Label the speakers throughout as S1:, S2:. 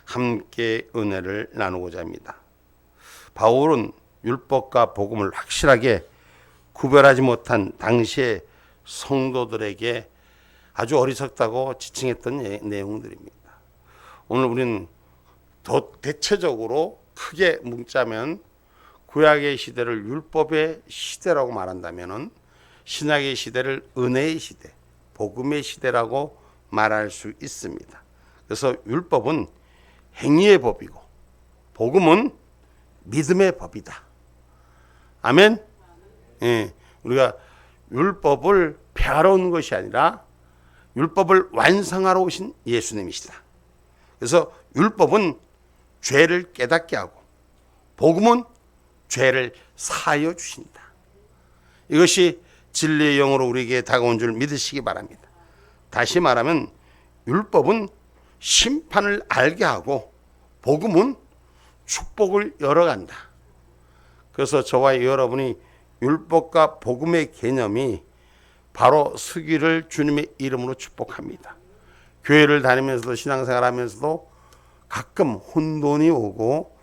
S1: 함께 은혜를 나누고자 합니다. 바울은 율법과 복음을 확실하게 구별하지 못한 당시의 성도들에게 아주 어리석다고 지칭했던 내용들입니다. 오늘 우리는 더 대체적으로 크게 뭉짜면 구약의 시대를 율법의 시대라고 말한다면 신약의 시대를 은혜의 시대, 복음의 시대라고 말할 수 있습니다. 그래서 율법은 행위의 법이고 복음은 믿음의 법이다. 아멘. 예, 우리가 율법을 폐하러 온 것이 아니라 율법을 완성하러 오신 예수님이시다. 그래서 율법은 죄를 깨닫게 하고 복음은 죄를 사하여 주신다. 이것이 진리의 영으로 우리에게 다가온 줄 믿으시기 바랍니다. 다시 말하면 율법은 심판을 알게 하고 복음은 축복을 열어간다. 그래서 저와 여러분이 율법과 복음의 개념이 바로 서기를 주님의 이름으로 축복합니다. 교회를 다니면서도 신앙생활하면서도 가끔 혼돈이 오고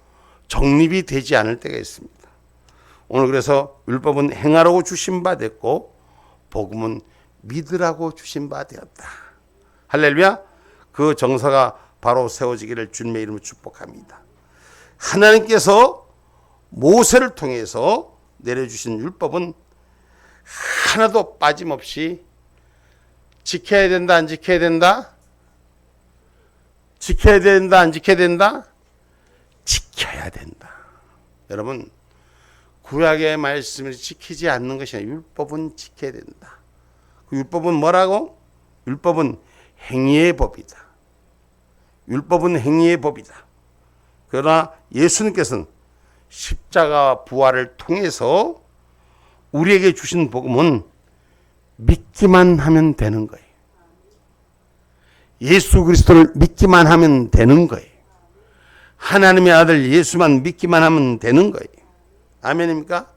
S1: 정립이 되지 않을 때가 있습니다. 오늘 그래서 율법은 행하라고 주신 바 됐고 복음은 믿으라고 주신 바 되었다. 할렐루야. 그 정서가 바로 세워지기를 주님의 이름으로 축복합니다. 하나님께서 모세를 통해서 내려주신 율법은 하나도 빠짐없이 지켜야 된다, 안 지켜야 된다? 지켜야 된다, 안 지켜야 된다? 지켜야 된다. 여러분, 구약의 말씀을 지키지 않는 것이 아니라 율법은 지켜야 된다. 그 율법은 뭐라고? 율법은 행위의 법이다. 율법은 행위의 법이다. 그러나 예수님께서는 십자가 부활을 통해서 우리에게 주신 복음은 믿기만 하면 되는 거예요. 예수 그리스도를 믿기만 하면 되는 거예요. 하나님의 아들 예수만 믿기만 하면 되는 거예요. 아멘입니까?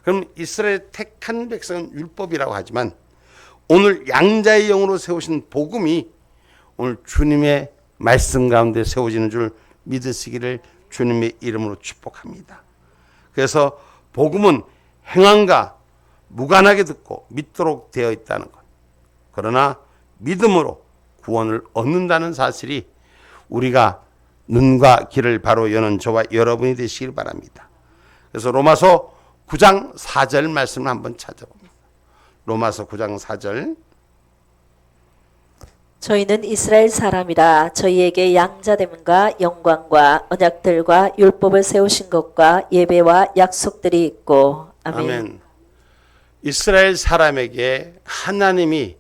S1: 그럼 이스라엘 택한 백성은 율법이라고 하지만 오늘 양자의 영으로 세우신 복음이 오늘 주님의 말씀 가운데 세워지는 줄 믿으시기를 주님의 이름으로 축복합니다. 그래서 복음은 행함과 무관하게 듣고 믿도록 되어 있다는 것. 그러나 믿음으로 구원을 얻는다는 사실이 우리가 눈과 귀를 바로 여는 저와 여러분이 되시길 바랍니다. 그래서 로마서 9장 4절 말씀을 한번 찾아봅니다. 로마서 9장 4절.
S2: 저희는 이스라엘 사람이라 저희에게 양자됨과 영광과 언약들과 율법을 세우신 것과 예배와 약속들이 있고. 아멘.
S1: 아멘. 이스라엘 사람에게 하나님이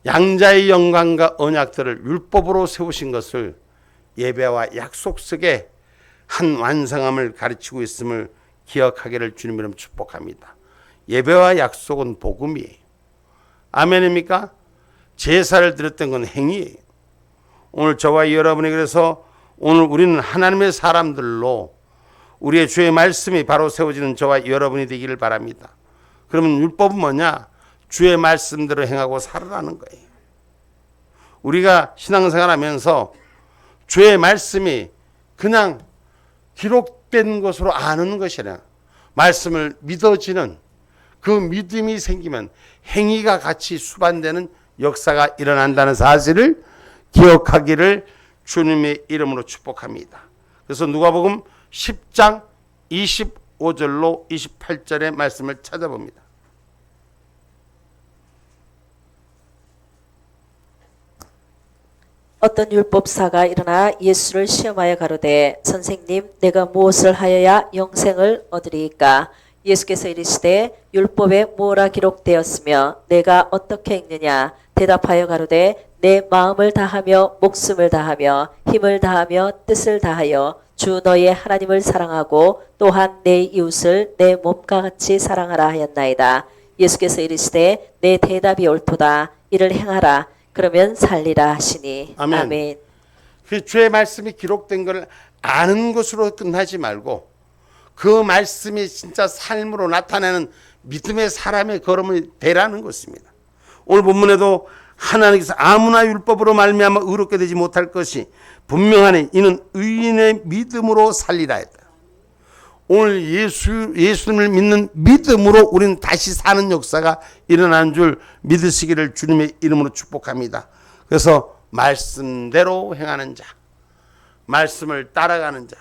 S1: 양자의 영광과 언약들을 율법으로 세우신 것을 예배와 약속 속에 한 완성함을 가르치고 있음을 기억하기를 주님 이름 축복합니다. 예배와 약속은 복음이에요. 아멘입니까? 제사를 드렸던 건 행위예요. 오늘 저와 여러분이 그래서 오늘 우리는 하나님의 사람들로 우리의 주의 말씀이 바로 세워지는 저와 여러분이 되기를 바랍니다. 그러면 율법은 뭐냐? 주의 말씀대로 행하고 살아라는 거예요. 우리가 신앙생활 하면서 주의 말씀이 그냥 기록된 것으로 아는 것이 아니라 말씀을 믿어지는 그 믿음이 생기면 행위가 같이 수반되는 역사가 일어난다는 사실을 기억하기를 주님의 이름으로 축복합니다. 그래서 누가복음 10장 25절로 28절의 말씀을 찾아봅니다.
S2: 어떤 율법사가 일어나 예수를 시험하여 가로되 선생님 내가 무엇을 하여야 영생을 얻으리이까? 예수께서 이르시되 율법에 뭐라 기록되었으며 내가 어떻게 읽느냐? 대답하여 가로되 내 마음을 다하며 목숨을 다하며 힘을 다하며 뜻을 다하여 주 너의 하나님을 사랑하고 또한 내 이웃을 내 몸과 같이 사랑하라 하였나이다. 예수께서 이르시되 내 대답이 옳도다. 이를 행하라. 그러면 살리라 하시니.
S1: 아멘.
S2: 아멘.
S1: 그 주의 말씀이 기록된 걸 아는 것으로 끝나지 말고 그 말씀이 진짜 삶으로 나타내는 믿음의 사람의 걸음을 되라는 것입니다. 오늘 본문에도 하나님께서 아무나 율법으로 말미암아 의롭게 되지 못할 것이 분명하니 이는 의인의 믿음으로 살리라 했다. 오늘 예수님을 믿는 믿음으로 우리는 다시 사는 역사가 일어나는 줄 믿으시기를 주님의 이름으로 축복합니다. 그래서 말씀대로 행하는 자, 말씀을 따라가는 자,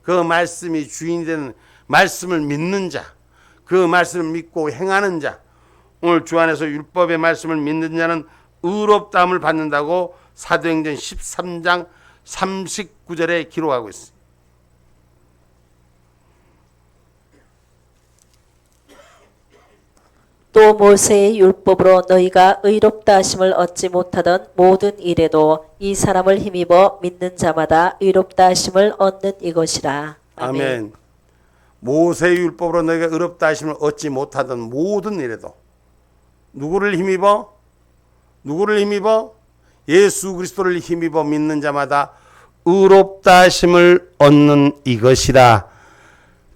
S1: 그 말씀이 주인이 되는 말씀을 믿는 자, 그 말씀을 믿고 행하는 자, 오늘 주 안에서 율법의 말씀을 믿는 자는 의롭다함을 받는다고 사도행전 13장 39절에 기록하고 있습니다.
S2: 또 모세의 율법으로 너희가 의롭다 하심을 얻지 못하던 모든 일에도 이 사람을 힘입어 믿는 자마다 의롭다 하심을 얻는 이것이라. 아멘.
S1: 아멘. 모세의 율법으로 너희가 의롭다 하심을 얻지 못하던 모든 일에도 누구를 힘입어? 누구를 힘입어? 예수 그리스도를 힘입어 믿는 자마다 의롭다 하심을 얻는 이것이라.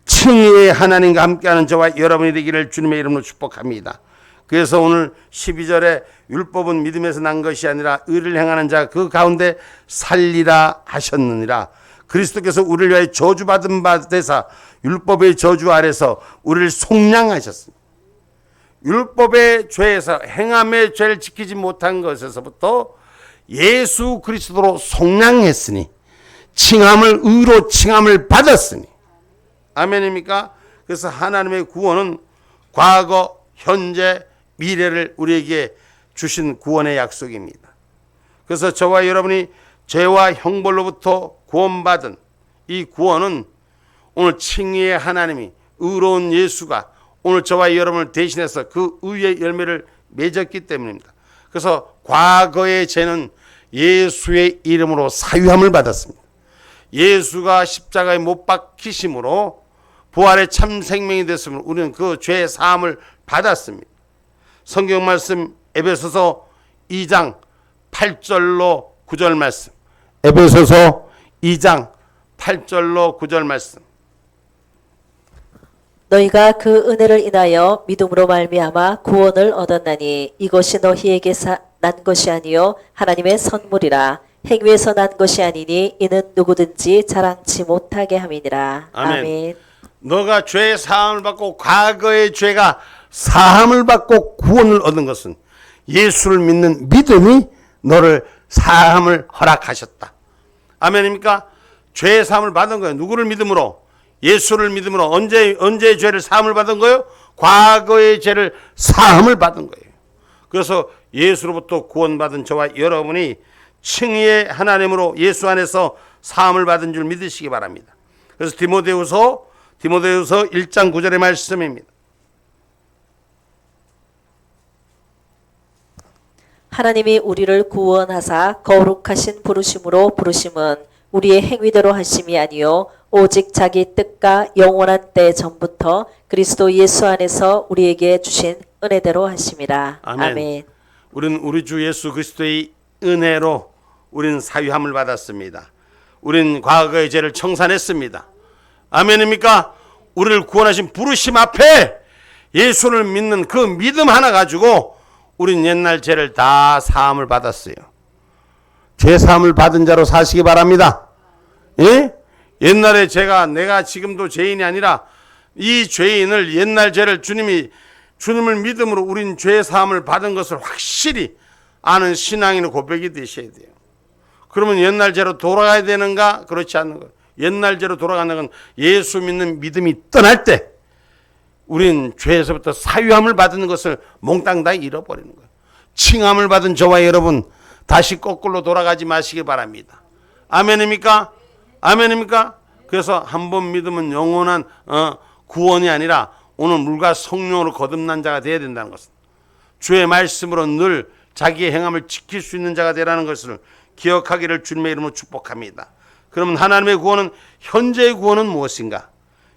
S1: 칭의의 하나님과 함께하는 저와 여러분이 되기를 주님의 이름으로 축복합니다. 그래서 오늘 12절에 율법은 믿음에서 난 것이 아니라 의를 행하는 자 그 가운데 살리라 하셨느니라. 그리스도께서 우리를 위하여 저주받은 바 되사 율법의 저주 아래서 우리를 속량하셨습니다. 율법의 죄에서 행함의 죄를 지키지 못한 것에서부터 예수 그리스도로 속량했으니 칭함을 의로 칭함을 받았으니 아멘입니까? 그래서 하나님의 구원은 과거, 현재, 미래를 우리에게 주신 구원의 약속입니다. 그래서 저와 여러분이 죄와 형벌로부터 구원받은 이 구원은 오늘 칭의의 하나님이 의로운 예수가 오늘 저와 여러분을 대신해서 그 의의 열매를 맺었기 때문입니다. 그래서 과거의 죄는 예수의 이름으로 사유함을 받았습니다. 예수가 십자가에 못 박히심으로 부활의 참 생명이 됐으므로 우리는 그 죄의 사함을 받았습니다. 성경 말씀 에베소서 2장 8절로 9절 말씀. 에베소서 2장 8절로 9절 말씀.
S2: 너희가 그 은혜를 인하여 믿음으로 말미암아 구원을 얻었나니 이것이 너희에게 난 것이 아니요 하나님의 선물이라. 행위에서 난 것이 아니니 이는 누구든지 자랑치 못하게 함이니라.
S1: 아멘.
S2: 아멘.
S1: 너가 죄의 사함을 받고 과거의 죄가 사함을 받고 구원을 얻은 것은 예수를 믿는 믿음이 너를 사함을 허락하셨다. 아멘입니까? 죄의 사함을 받은 거예요. 누구를 믿음으로? 예수를 믿음으로. 언제 죄를 사함을 받은 거예요? 과거의 죄를 사함을 받은 거예요. 그래서 예수로부터 구원받은 저와 여러분이 칭의의 하나님으로 예수 안에서 사함을 받은 줄 믿으시기 바랍니다. 그래서 디모데후서 1장 9절의 말씀입니다.
S2: 하나님이 우리를 구원하사 거룩하신 부르심으로 부르심은 우리의 행위대로 하심이 아니요 오직 자기 뜻과 영원한 때 전부터 그리스도 예수 안에서 우리에게 주신 은혜대로 하심이라.
S1: 아멘.
S2: 아멘.
S1: 우리는 우리 주 예수 그리스도의 은혜로 우리는 사유함을 받았습니다. 우리는 과거의 죄를 청산했습니다. 아멘입니까? 우리를 구원하신 부르심 앞에 예수를 믿는 그 믿음 하나 가지고 우린 옛날 죄를 다 사함을 받았어요. 죄 사함을 받은 자로 사시기 바랍니다. 예? 옛날에 내가 지금도 죄인이 아니라 이 죄인을 옛날 죄를 주님을 믿음으로 우린 죄 사함을 받은 것을 확실히 아는 신앙인의 고백이 되셔야 돼요. 그러면 옛날 죄로 돌아가야 되는가? 그렇지 않는 거예요. 옛날 죄로 돌아가는 건 예수 믿는 믿음이 떠날 때 우린 죄에서부터 사유함을 받는 것을 몽땅 다 잃어버리는 거예요. 칭함을 받은 저와 여러분 다시 거꾸로 돌아가지 마시기 바랍니다. 아멘입니까? 아멘입니까? 그래서 한 번 믿으면 영원한 구원이 아니라 오늘 물과 성령으로 거듭난 자가 되어야 된다는 것은 주의 말씀으로 늘 자기의 행함을 지킬 수 있는 자가 되라는 것을 기억하기를 주님의 이름으로 축복합니다. 그러면 하나님의 구원은 현재의 구원은 무엇인가?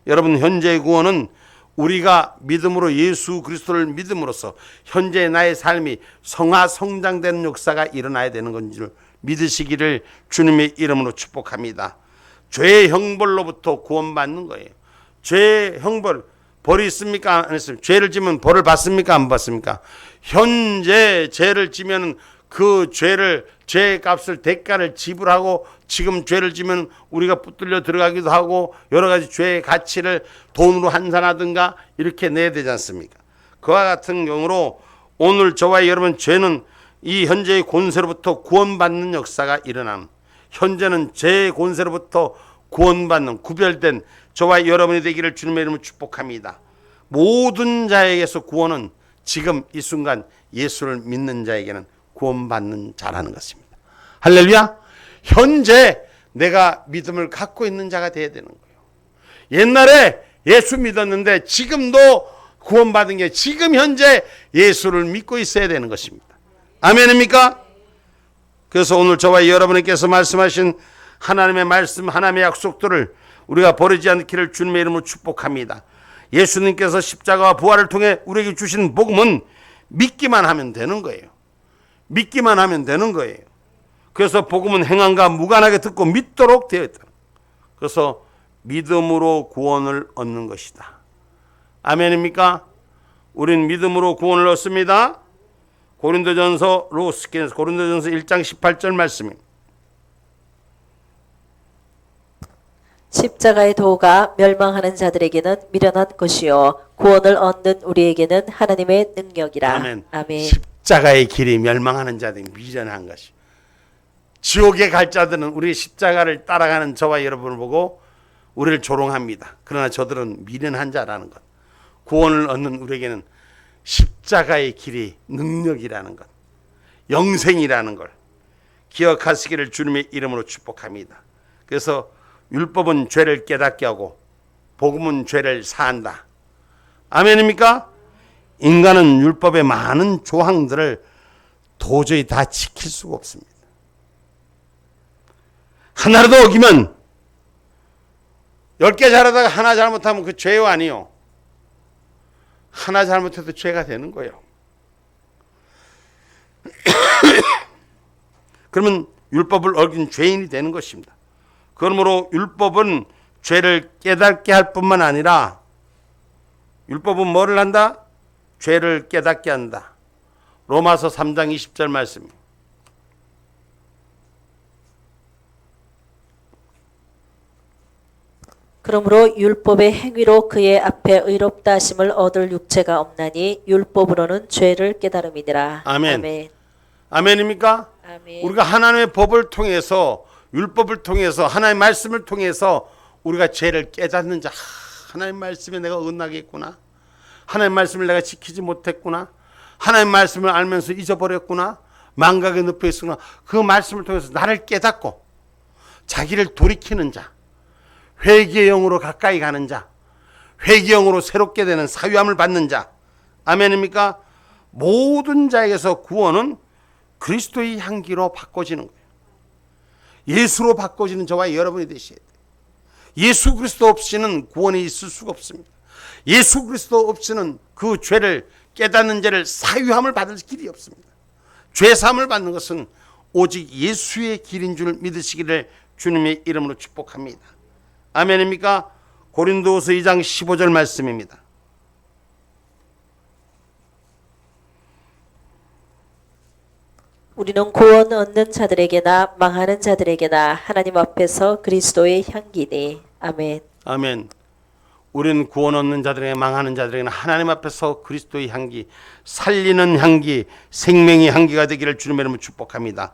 S1: 여러분 현재의 구원은 우리가 믿음으로 예수 그리스도를 믿음으로써 현재 나의 삶이 성화성장되는 역사가 일어나야 되는 건지를 믿으시기를 주님의 이름으로 축복합니다. 죄의 형벌로부터 구원받는 거예요. 죄의 형벌, 벌이 있습니까? 안 있습니까? 죄를 지면 벌을 받습니까? 안 받습니까? 현재 죄를 지면 그 죄의 값을 대가를 지불하고 지금 죄를 지면 우리가 붙들려 들어가기도 하고 여러 가지 죄의 가치를 돈으로 환산하든가 이렇게 내야 되지 않습니까? 그와 같은 경우로 오늘 저와 여러분 죄는 이 현재의 권세로부터 구원받는 역사가 일어남. 현재는 죄의 권세로부터 구원받는 구별된 저와 여러분이 되기를 주님의 이름으로 축복합니다. 모든 자에게서 구원은 지금 이 순간 예수를 믿는 자에게는 구원받는 자라는 것입니다. 할렐루야. 현재 내가 믿음을 갖고 있는 자가 되어야 되는 거예요. 옛날에 예수 믿었는데 지금도 구원받은 게 지금 현재 예수를 믿고 있어야 되는 것입니다. 아멘입니까? 그래서 오늘 저와 여러분께서 말씀하신 하나님의 말씀, 하나님의 약속들을 우리가 버리지 않기를 주님의 이름으로 축복합니다. 예수님께서 십자가와 부활을 통해 우리에게 주신 복음은 믿기만 하면 되는 거예요. 믿기만 하면 되는 거예요. 그래서 복음은 행함과 무관하게 듣고 믿도록 되어 있다. 그래서 믿음으로 구원을 얻는 것이다. 아멘입니까? 우린 믿음으로 구원을 얻습니다. 고린도전서 1장 18절 말씀입니다.
S2: 십자가의 도가 멸망하는 자들에게는 미련한 것이요 구원을 얻는 우리에게는 하나님의 능력이라.
S1: 아멘.
S2: 아멘.
S1: 십자가의 길이 멸망하는 자들이 미련한 것이. 지옥에 갈 자들은 우리 십자가를 따라가는 저와 여러분을 보고 우리를 조롱합니다. 그러나 저들은 미련한 자라는 것. 구원을 얻는 우리에게는 십자가의 길이 능력이라는 것, 영생이라는 걸 기억하시기를 주님의 이름으로 축복합니다. 그래서 율법은 죄를 깨닫게 하고 복음은 죄를 사한다. 아멘입니까? 인간은 율법의 많은 조항들을 도저히 다 지킬 수가 없습니다. 하나라도 어기면 10개 잘하다가 하나 잘못하면 그 죄요 아니요. 하나 잘못해도 죄가 되는 거예요. 그러면 율법을 어긴 죄인이 되는 것입니다. 그러므로 율법은 죄를 깨닫게 할 뿐만 아니라 율법은 뭐를 한다? 죄를 깨닫게 한다. 로마서 3장 20절 말씀입니다.
S2: 그러므로 율법의 행위로 그의 앞에 의롭다 하심을 얻을 육체가 없나니 율법으로는 죄를 깨달음이니라.
S1: 아멘.
S2: 아멘.
S1: 아멘입니까?
S2: 아멘.
S1: 우리가 하나님의 법을 통해서 율법을 통해서 하나님의 말씀을 통해서 우리가 죄를 깨닫는 자. 하나님 말씀에 내가 어긋나겠구나. 하나님 말씀을 내가 지키지 못했구나. 하나님 말씀을 알면서 잊어버렸구나. 망각에 늪에 있으나 그 말씀을 통해서 나를 깨닫고 자기를 돌이키는 자. 회개의 영으로 가까이 가는 자. 회개의 영으로 새롭게 되는 사유함을 받는 자. 아멘입니까? 모든 자에게서 구원은 그리스도의 향기로 바꿔지는 거예요. 예수로 바꿔지는 저와 여러분이 되셔야 돼요. 예수 그리스도 없이는 구원이 있을 수가 없습니다. 예수 그리스도 없이는 그 죄를 깨닫는 죄를 사유함을 받을 길이 없습니다. 죄사함을 받는 것은 오직 예수의 길인 줄 믿으시기를 주님의 이름으로 축복합니다. 아멘입니까? 고린도후서 2장 15절 말씀입니다.
S2: 우리는 구원 얻는 자들에게나 망하는 자들에게나 하나님 앞에서 그리스도의 향기니. 아멘.
S1: 아멘. 우리는 구원 얻는 자들에게 망하는 자들에게는 하나님 앞에서 그리스도의 향기, 살리는 향기, 생명의 향기가 되기를 주님의 이름으로 축복합니다.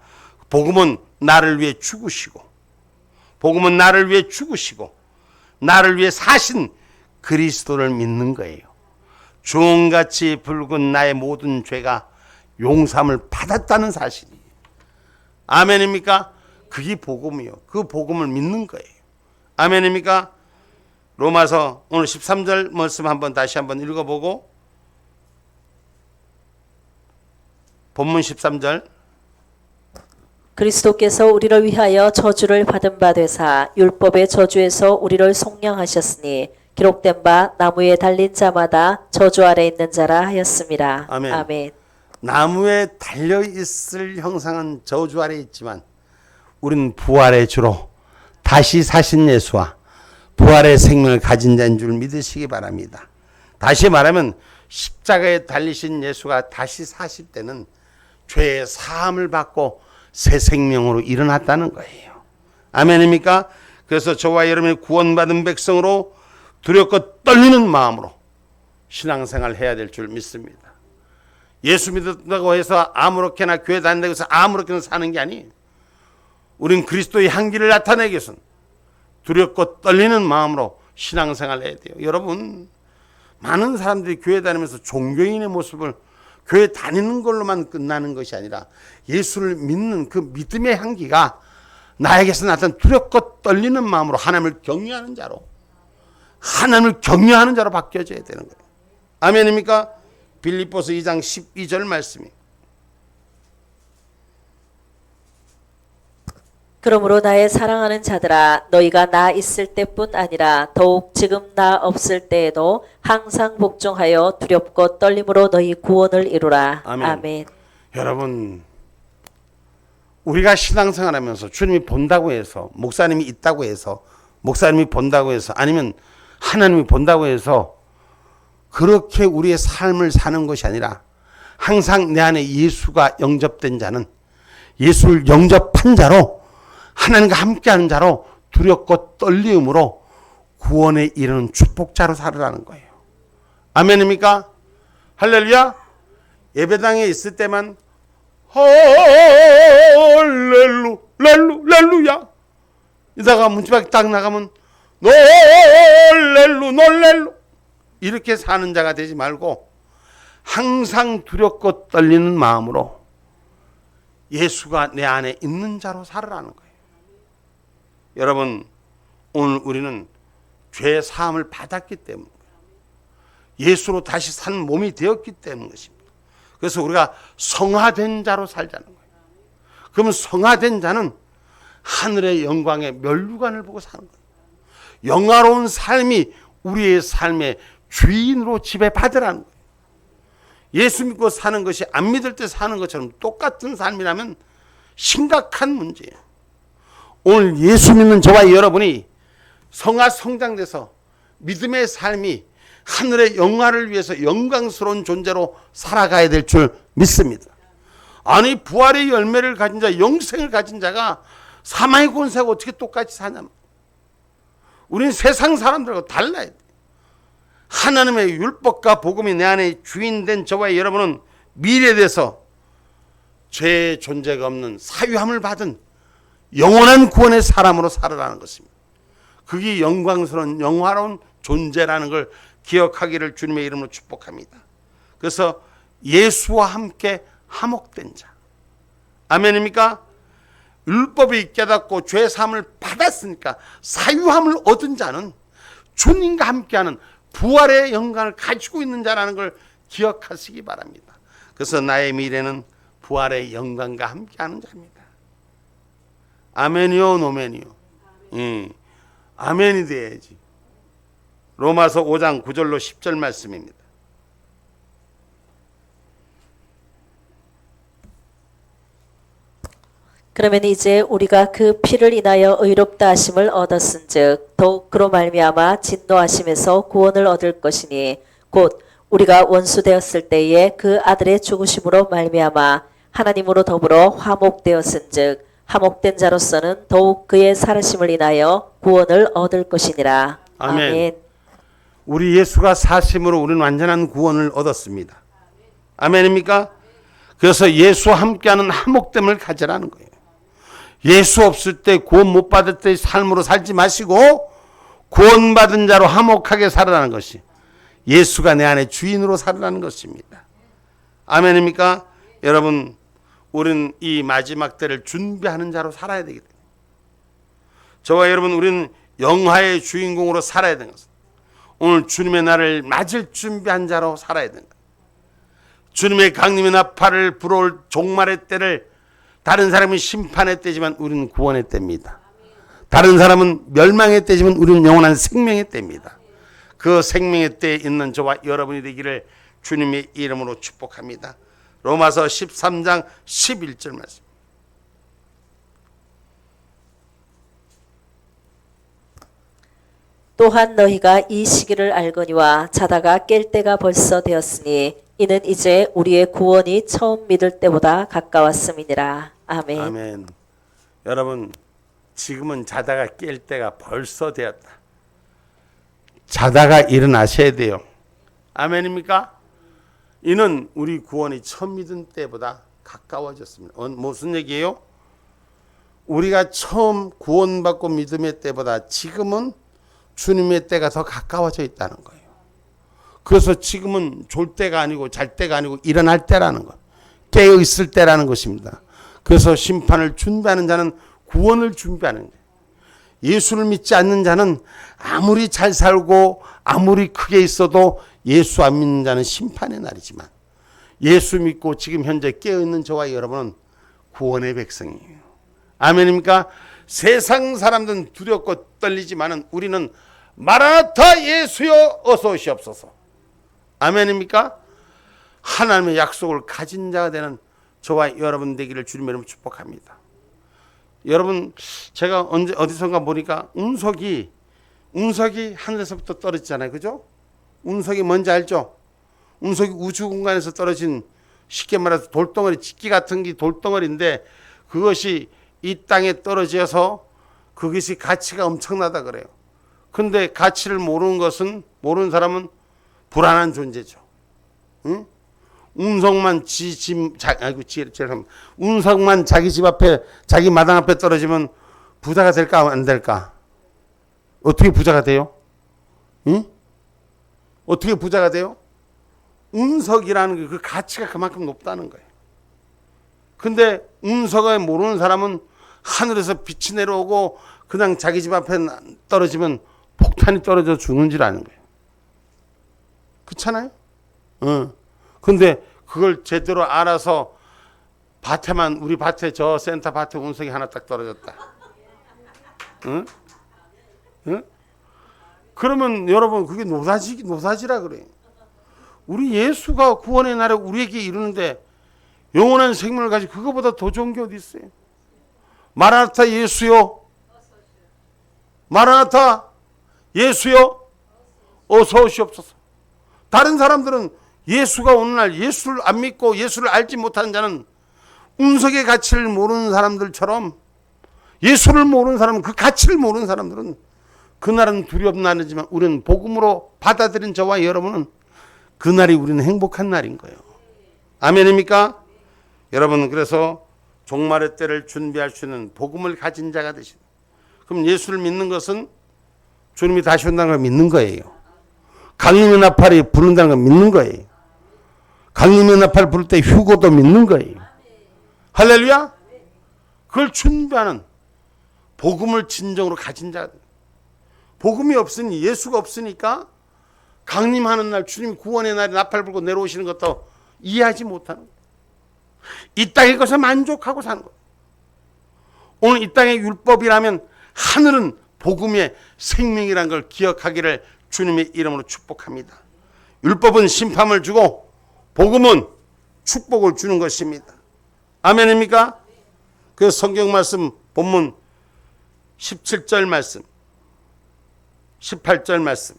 S1: 복음은 나를 위해 죽으시고 복음은 나를 위해 죽으시고 나를 위해 사신 그리스도를 믿는 거예요. 주홍같이 붉은 나의 모든 죄가 용서함을 받았다는 사실이에요. 아멘입니까? 그게 복음이요. 그 복음을 믿는 거예요. 아멘입니까? 로마서 오늘 13절 말씀 다시 한번 읽어보고 본문 13절
S2: 그리스도께서 우리를 위하여 저주를 받은 바 되사 율법의 저주에서 우리를 속량하셨으니 기록된 바 나무에 달린 자마다 저주 아래 있는 자라 하였습니다.
S1: 아멘.
S2: 아멘.
S1: 나무에 달려있을 형상은 저주 아래 있지만 우리는 부활의 주로 다시 사신 예수와 부활의 생명을 가진 자인 줄 믿으시기 바랍니다. 다시 말하면 십자가에 달리신 예수가 다시 사실 때는 죄의 사함을 받고 새 생명으로 일어났다는 거예요. 아멘입니까? 그래서 저와 여러분이 구원받은 백성으로 두렵고 떨리는 마음으로 신앙생활을 해야 될 줄 믿습니다. 예수 믿었다고 해서 아무렇게나 교회 다닌다고 해서 아무렇게나 사는 게 아니에요. 우린 그리스도의 향기를 나타내기 위해서는 두렵고 떨리는 마음으로 신앙생활을 해야 돼요. 여러분, 많은 사람들이 교회 다니면서 종교인의 모습을 교회 다니는 걸로만 끝나는 것이 아니라 예수를 믿는 그 믿음의 향기가 나에게서 나타난 두렵고 떨리는 마음으로 하나님을 경외하는 자로 바뀌어져야 되는 거예요. 아멘입니까? 빌립보서 2장 12절 말씀이.
S2: 그러므로 나의 사랑하는 자들아 너희가 나 있을 때뿐 아니라 더욱 지금 나 없을 때에도 항상 복종하여 두렵고 떨림으로 너희 구원을 이루라.
S1: 아멘.
S2: 아멘.
S1: 여러분, 우리가 신앙생활하면서 주님이 본다고 해서, 목사님이 있다고 해서, 목사님이 본다고 해서, 아니면 하나님이 본다고 해서 그렇게 우리의 삶을 사는 것이 아니라 항상 내 안에 예수가 영접된 자는, 예수를 영접한 자로, 하나님과 함께하는 자로 두렵고 떨림으로 구원에 이르는 축복자로 살으라는 거예요. 아멘입니까? 할렐루야. 예배당에 있을 때만 할렐루야 이다가 문지밖에 딱 나가면 놀렐루 이렇게 사는 자가 되지 말고 항상 두렵고 떨리는 마음으로 예수가 내 안에 있는 자로 살으라는 거예요. 여러분, 오늘 우리는 죄 사함을 받았기 때문에 예수로 다시 산 몸이 되었기 때문인 것입니다. 그래서 우리가 성화된 자로 살자는 거예요. 그러면 성화된 자는 하늘의 영광의 면류관을 보고 사는 거예요. 영화로운 삶이 우리의 삶의 주인으로 지배받으라는 거예요. 예수 믿고 사는 것이 안 믿을 때 사는 것처럼 똑같은 삶이라면 심각한 문제예요. 오늘 예수 믿는 저와 여러분이 성화 성장돼서 믿음의 삶이 하늘의 영화를 위해서 영광스러운 존재로 살아가야 될 줄 믿습니다. 아니, 부활의 열매를 가진 자, 영생을 가진 자가 사망의 권세가 어떻게 똑같이 사냐. 우리는 세상 사람들하고 달라야 돼. 하나님의 율법과 복음이 내 안에 주인된 저와 여러분은 미래에 대해서 죄의 존재가 없는 사유함을 받은 영원한 구원의 사람으로 살아라는 것입니다. 그게 영광스러운 영화로운 존재라는 걸 기억하기를 주님의 이름으로 축복합니다. 그래서 예수와 함께 화목된 자. 아멘입니까? 율법이 깨닫고 죄 사함을 받았으니까 사유함을 얻은 자는 주님과 함께하는 부활의 영광을 가지고 있는 자라는 걸 기억하시기 바랍니다. 그래서 나의 미래는 부활의 영광과 함께하는 자입니다. 아멘이요, 노멘이요? 아멘이 돼야지. 로마서 5장 9절로 10절 말씀입니다.
S2: 그러면 이제 우리가 그 피를 인하여 의롭다 하심을 얻었은즉 더욱 그로 말미암아 진노하심에서 구원을 얻을 것이니 곧 우리가 원수 되었을 때에 그 아들의 죽으심으로 말미암아 하나님으로 더불어 화목되었은즉 화목된 자로서는 더욱 그의 살으심을 인하여 구원을 얻을 것이니라.
S1: 아멘.
S2: 아멘.
S1: 우리 예수가 사심으로 우리는 완전한 구원을 얻었습니다. 아멘입니까? 그래서 예수와 함께하는 화목됨을 가지라는 거예요. 예수 없을 때, 구원 못 받을 때 삶으로 살지 마시고 구원받은 자로 화목하게 살아라는 것이, 예수가 내 안에 주인으로 살아라는 것입니다. 아멘입니까? 여러분, 우리는 이 마지막 때를 준비하는 자로 살아야 되기 때문에, 저와 여러분, 우리는 영화의 주인공으로 살아야 되는 것입니다. 오늘 주님의 날을 맞을 준비한 자로 살아야 된다. 주님의 강림의 나팔을 불어올 종말의 때를, 다른 사람은 심판의 때지만 우리는 구원의 때입니다. 다른 사람은 멸망의 때지만 우리는 영원한 생명의 때입니다. 그 생명의 때에 있는 저와 여러분이 되기를 주님의 이름으로 축복합니다. 로마서 13장 11절 말씀.
S2: 또한 너희가 이 시기를 알거니와 자다가 깰 때가 벌써 되었으니 이는 이제 우리의 구원이 처음 믿을 때보다 가까웠음이니라. 아멘.
S1: 아멘. 여러분, 지금은 자다가 깰 때가 벌써 되었다. 자다가 일어나셔야 돼요. 아멘입니까? 이는 우리 구원이 처음 믿은 때보다 가까워졌습니다. 무슨 얘기예요? 우리가 처음 구원받고 믿음의 때보다 지금은 주님의 때가 더 가까워져 있다는 거예요. 그래서 지금은 졸 때가 아니고 잘 때가 아니고 일어날 때라는 것, 깨어 있을 때라는 것입니다. 그래서 심판을 준비하는 자는 구원을 준비하는 거예요. 예수를 믿지 않는 자는 아무리 잘 살고 아무리 크게 있어도 예수 안 믿는 자는 심판의 날이지만, 예수 믿고 지금 현재 깨어있는 저와 여러분은 구원의 백성이에요. 아멘입니까? 세상 사람들은 두렵고 떨리지만은 우리는 마라나타 예수여 어서 오시옵소서. 아멘입니까? 하나님의 약속을 가진 자가 되는 저와 여러분 되기를 주님의 이름으로 축복합니다. 여러분, 제가 어디선가 보니까 운석이 하늘에서부터 떨어지잖아요. 그죠? 운석이 뭔지 알죠? 운석이 우주 공간에서 떨어진, 쉽게 말해서 돌덩어리, 집기 같은 게 돌덩어리인데, 그것이 이 땅에 떨어져서 그것이 가치가 엄청나다 그래요. 근데 가치를 모르는 사람은 불안한 존재죠. 응? 운석만 운석만 자기 집 앞에, 자기 마당 앞에 떨어지면 부자가 될까 안 될까? 어떻게 부자가 돼요? 응? 어떻게 부자가 돼요? 운석이라는 그 가치가 그만큼 높다는 거예요. 근데 운석을 모르는 사람은 하늘에서 빛이 내려오고 그냥 자기 집 앞에 떨어지면 폭탄이 떨어져 죽는 줄 아는 거예요. 그렇잖아요? 근데 그걸 제대로 알아서 우리 밭에, 저 센터 밭에 운석이 하나 딱 떨어졌다. 응? 응? 그러면 여러분, 그게 노사지라 그래요. 우리 예수가 구원의 날에 우리에게 이르는데 영원한 생명을 가지고 그거보다 더 좋은 게 어디 있어요? 마라나타 예수요, 마라나타 예수요 어서 오시옵소서. 다른 사람들은 예수가 오는 날, 예수를 안 믿고 예수를 알지 못하는 자는 운석의 가치를 모르는 사람들처럼, 예수를 모르는 사람은, 그 가치를 모르는 사람들은 그날은 두렵나니지만 우리는 복음으로 받아들인 저와 여러분은 그날이 우리는 행복한 날인 거예요. 아멘입니까? 여러분, 그래서 종말의 때를 준비할 수 있는 복음을 가진 자가 되신, 그럼 예수를 믿는 것은 주님이 다시 온다는 걸 믿는 거예요. 강림의 나팔이 부른다는 걸 믿는 거예요. 강림의 나팔 부를 때 휴고도 믿는 거예요. 할렐루야. 그걸 준비하는 복음을 진정으로 가진 자. 복음이 없으니, 예수가 없으니까 강림하는 날, 주님 구원의 날에 나팔 불고 내려오시는 것도 이해하지 못하는 거예요. 이 땅의 것에 만족하고 사는 거예요. 오늘 이 땅의 율법이라면 하늘은 복음의 생명이라는 걸 기억하기를 주님의 이름으로 축복합니다. 율법은 심판을 주고 복음은 축복을 주는 것입니다. 아멘입니까? 그 성경 말씀 본문 17절 말씀, 18절 말씀.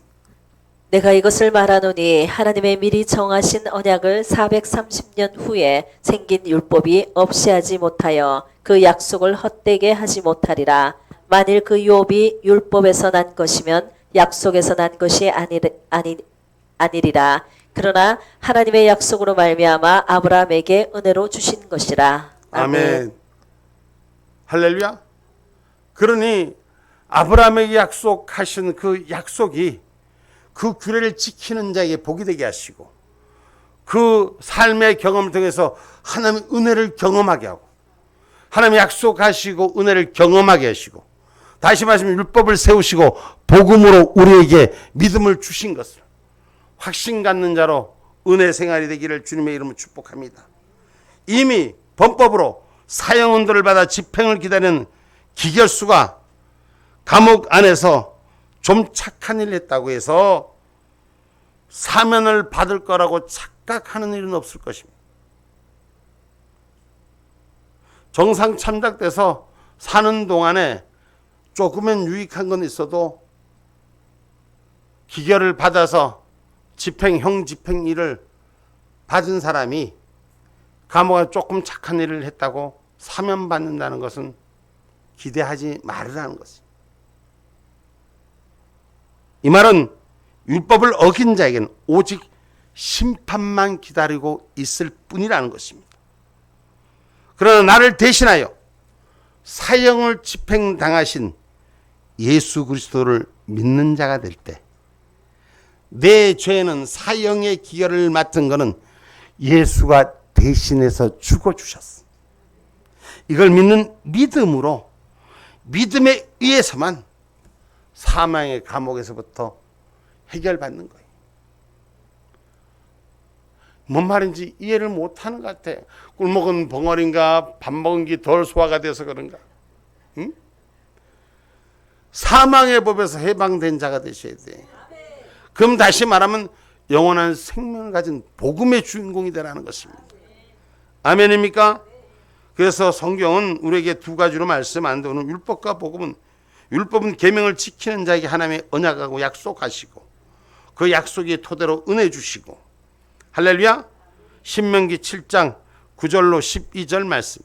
S2: 내가 이것을 말하노니 하나님의 미리 정하신 언약을 430년 후에 생긴 율법이 없이 하지 못하여 그 약속을 헛되게 하지 못하리라. 만일 그 율법이 율법에서 난 것이면 약속에서 난 것이 아니리라. 그러나 하나님의 약속으로 말미암아 아브라함에게 은혜로 주신 것이라.
S1: 아멘. 할렐루야. 그러니 아브라함에게 약속하신 그 약속이 그 규례를 지키는 자에게 복이 되게 하시고, 그 삶의 경험을 통해서 하나님의 은혜를 경험하게 하고, 하나님의 약속하시고 은혜를 경험하게 하시고, 다시 말하면 율법을 세우시고 복음으로 우리에게 믿음을 주신 것을 확신 갖는 자로 은혜 생활이 되기를 주님의 이름으로 축복합니다. 이미 범법으로 사형언도를 받아 집행을 기다리는 기결수가 감옥 안에서 좀 착한 일을 했다고 해서 사면을 받을 거라고 착각하는 일은 없을 것입니다. 정상 참작돼서 사는 동안에 조금은 유익한 건 있어도 기결을 받아서 집행 일을 받은 사람이 감옥에 조금 착한 일을 했다고 사면받는다는 것은 기대하지 말으라는 것입니다. 이 말은 율법을 어긴 자에게는 오직 심판만 기다리고 있을 뿐이라는 것입니다. 그러나 나를 대신하여 사형을 집행당하신 예수 그리스도를 믿는 자가 될 때 내 죄는 사형의 기결을 맡은 것은 예수가 대신해서 죽어주셨어. 이걸 믿는 믿음으로 믿음에 의해서만 사망의 감옥에서부터 해결받는 거예요. 뭔 말인지 이해를 못하는 것 같아. 꿀 먹은 벙어리인가 밥 먹은 게 덜 소화가 돼서 그런가. 응? 사망의 법에서 해방된 자가 되셔야 돼. 그럼 다시 말하면 영원한 생명을 가진 복음의 주인공이 되라는 것입니다. 아멘입니까? 그래서 성경은 우리에게 두 가지로 말씀하는데 오늘 율법과 복음은 율법은 계명을 지키는 자에게 하나님의 언약하고 약속하시고 그 약속의 토대로 은혜 주시고 할렐루야. 신명기 7장 9절로 12절 말씀.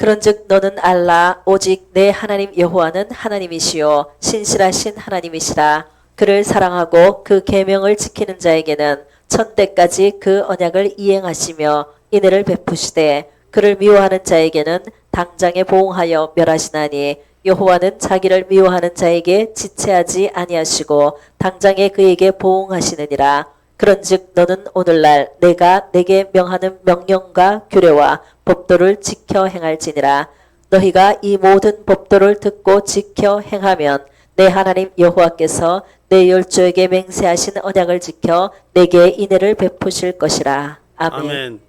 S2: 그런즉 너는 알라 오직 내 하나님 여호와는 하나님이시요 신실하신 하나님이시라. 그를 사랑하고 그 계명을 지키는 자에게는 천대까지 그 언약을 이행하시며 인애를 베푸시되 그를 미워하는 자에게는 당장에 보응하여 멸하시나니 여호와는 자기를 미워하는 자에게 지체하지 아니하시고 당장에 그에게 보응하시느니라. 그런즉 너는 오늘날 내가 내게 명하는 명령과 규례와 법도를 지켜 행할지니라. 너희가 이 모든 법도를 듣고 지켜 행하면 내 하나님 여호와께서 내 열조에게 맹세하신 언약을 지켜 내게 인애를 베푸실 것이라. 아멘.
S1: 아멘.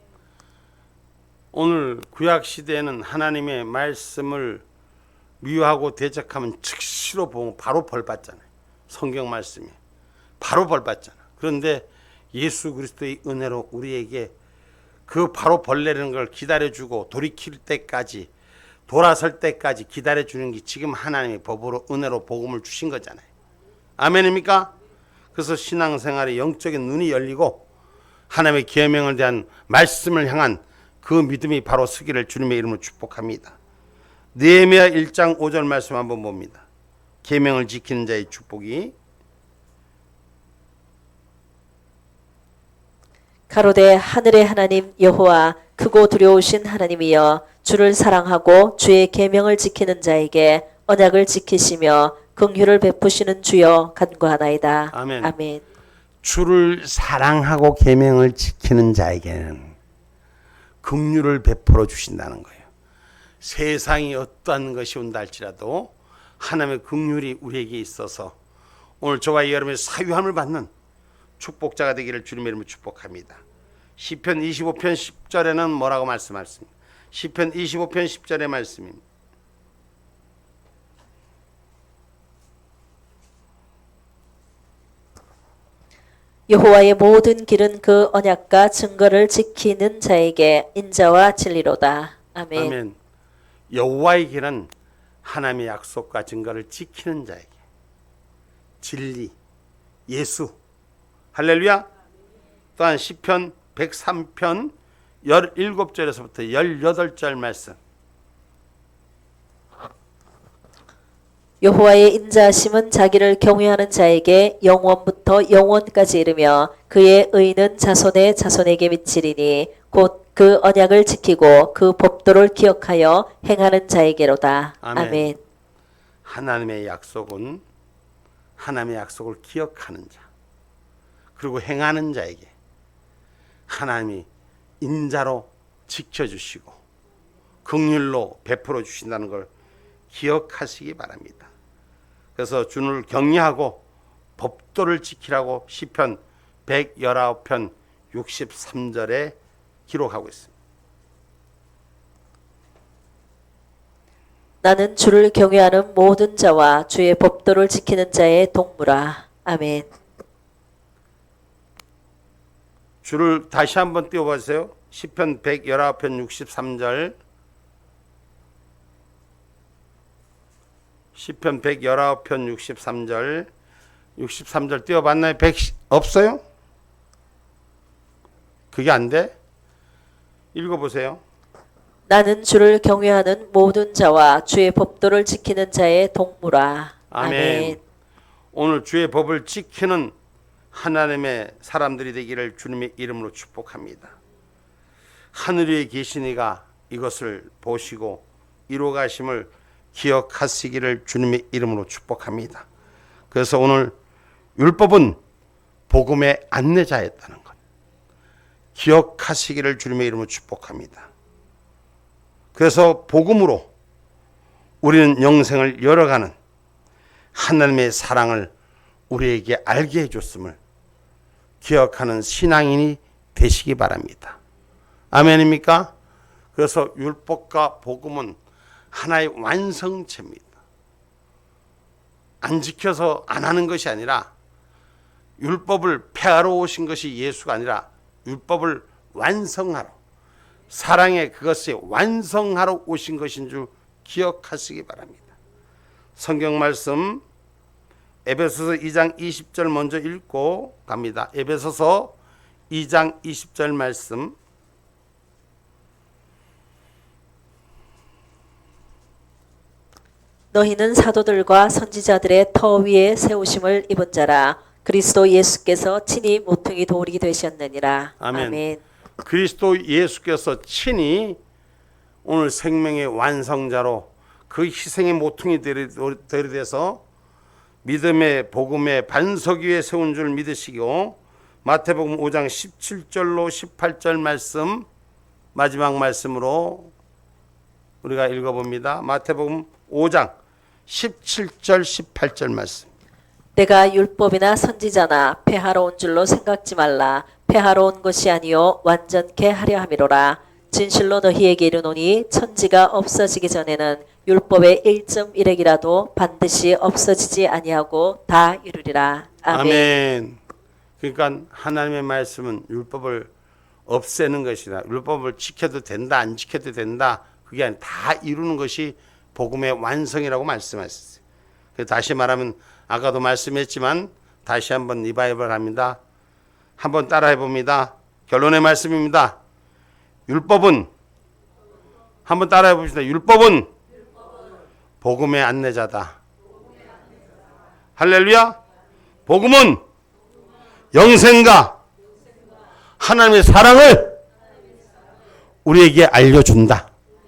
S1: 오늘 구약 시대에는 하나님의 말씀을 미워하고 대적하면 즉시로 보면 바로 벌 받잖아요. 성경 말씀이 바로 벌 받잖아. 그런데 예수 그리스도의 은혜로 우리에게 그 바로 벌 내리는 걸 기다려주고 돌이킬 때까지 돌아설 때까지 기다려주는 게 지금 하나님의 법으로 은혜로 복음을 주신 거잖아요. 아멘입니까? 그래서 신앙생활의 영적인 눈이 열리고 하나님의 계명을 대한 말씀을 향한 그 믿음이 바로 서기를 주님의 이름으로 축복합니다. 느헤미야 1장 5절 말씀 한번 봅니다. 계명을 지키는 자의 축복이
S2: 가로되 하늘의 하나님 여호와 크고 두려우신 하나님이여 주를 사랑하고 주의 계명을 지키는 자에게 언약을 지키시며 긍휼을 베푸시는 주여 간구하나이다.
S1: 아멘.
S2: 아멘.
S1: 주를 사랑하고 계명을 지키는 자에게는 긍휼을 베풀어 주신다는 거예요. 세상이 어떠한 것이 온다 할지라도 하나님의 긍휼이 우리에게 있어서 오늘 저와 여러분의 사유함을 받는 축복자가 되기를 주님의 이름으로 축복합니다. 시편 25편 10절에는 뭐라고 말씀하십니까? 시편 25편 10절의 말씀입니다.
S2: 여호와의 모든 길은 그 언약과 증거를 지키는 자에게 인자와 진리로다. 아멘.
S1: 아멘. 여호와의 길은 하나님의 약속과 증거를 지키는 자에게 진리, 예수, 할렐루야. 또한 시편 103편 17절에서부터 18절 말씀.
S2: 여호와의 인자하심은 자기를 경외하는 자에게 영원부터 영원까지 이르며 그의 의는 자손의 자손에게 미치리니 곧 그 언약을 지키고 그 법도를 기억하여 행하는 자에게로다.
S1: 아멘.
S2: 아멘.
S1: 하나님의 약속은 하나님의 약속을 기억하는 자 그리고 행하는 자에게 하나님이 인자로 지켜주시고 긍휼로 베풀어 주신다는 걸 기억하시기 바랍니다. 그래서 주를 경외하고 법도를 지키라고 시편 119편 63절에 기록하고 있습니다.
S2: 나는 주를 경외하는 모든 자와 주의 법도를 지키는 자의 동무라. 아멘.
S1: 주를 다시 한번 띄워보세요. 시편 119편 63절. 시편 119편 63절. 63절 띄워봤나요? 없어요? 그게 안 돼? 읽어보세요.
S2: 나는 주를 경외하는 모든 자와 주의 법도를 지키는 자의 동무라.
S1: 아멘. 오늘 주의 법을 지키는 하나님의 사람들이 되기를 주님의 이름으로 축복합니다. 하늘에 계신 이가 이것을 보시고 이루어가심을 기억하시기를 주님의 이름으로 축복합니다. 그래서 오늘 율법은 복음의 안내자였다는 것 기억하시기를 주님의 이름으로 축복합니다. 그래서 복음으로 우리는 영생을 열어가는 하나님의 사랑을 우리에게 알게 해줬음을 기억하는 신앙인이 되시기 바랍니다. 아멘입니까? 그래서 율법과 복음은 하나의 완성체입니다. 안 지켜서 안 하는 것이 아니라 율법을 폐하러 오신 것이 예수가 아니라 율법을 완성하러 사랑의 그것이 완성하러 오신 것인 줄 기억하시기 바랍니다. 성경 말씀 에베소서 2장 20절 먼저 읽고 갑니다. 에베소서 2장 20절 말씀.
S2: 너희는 사도들과 선지자들의 터 위에 세우심을 입은 자라. 그리스도 예수께서 친히 모퉁이 돌이 되셨느니라.
S1: 아멘.
S2: 아멘.
S1: 그리스도 예수께서 친히 오늘 생명의 완성자로 그 희생의 모퉁이 들이대서 믿음의 복음의 반석 위에 세운 줄 믿으시고 마태복음 5장 17절로 18절 말씀 마지막 말씀으로 우리가 읽어봅니다. 마태복음 5장 17절 18절 말씀.
S2: 내가 율법이나 선지자나 폐하러 온 줄로 생각지 말라. 폐하러 온 것이 아니요 완전케 하려 함이로라. 진실로 너희에게 이르노니 천지가 없어지기 전에는 율법의 1.1핵이라도 반드시 없어지지 아니하고 다 이루리라. 아멘.
S1: 아멘. 그러니까 하나님의 말씀은 율법을 없애는 것이다. 율법을 지켜도 된다, 안 지켜도 된다. 그게 아니라 다 이루는 것이 복음의 완성이라고 말씀하셨어요. 다시 말하면 아까도 말씀했지만 다시 한번 리바이벌 합니다. 한번 따라해 봅니다. 결론의 말씀입니다. 율법은 한번 따라해 봅시다. 율법은 복음의 안내자다. 할렐루야. 복음은 영생과 하나님의 사랑을 우리에게 알려준다.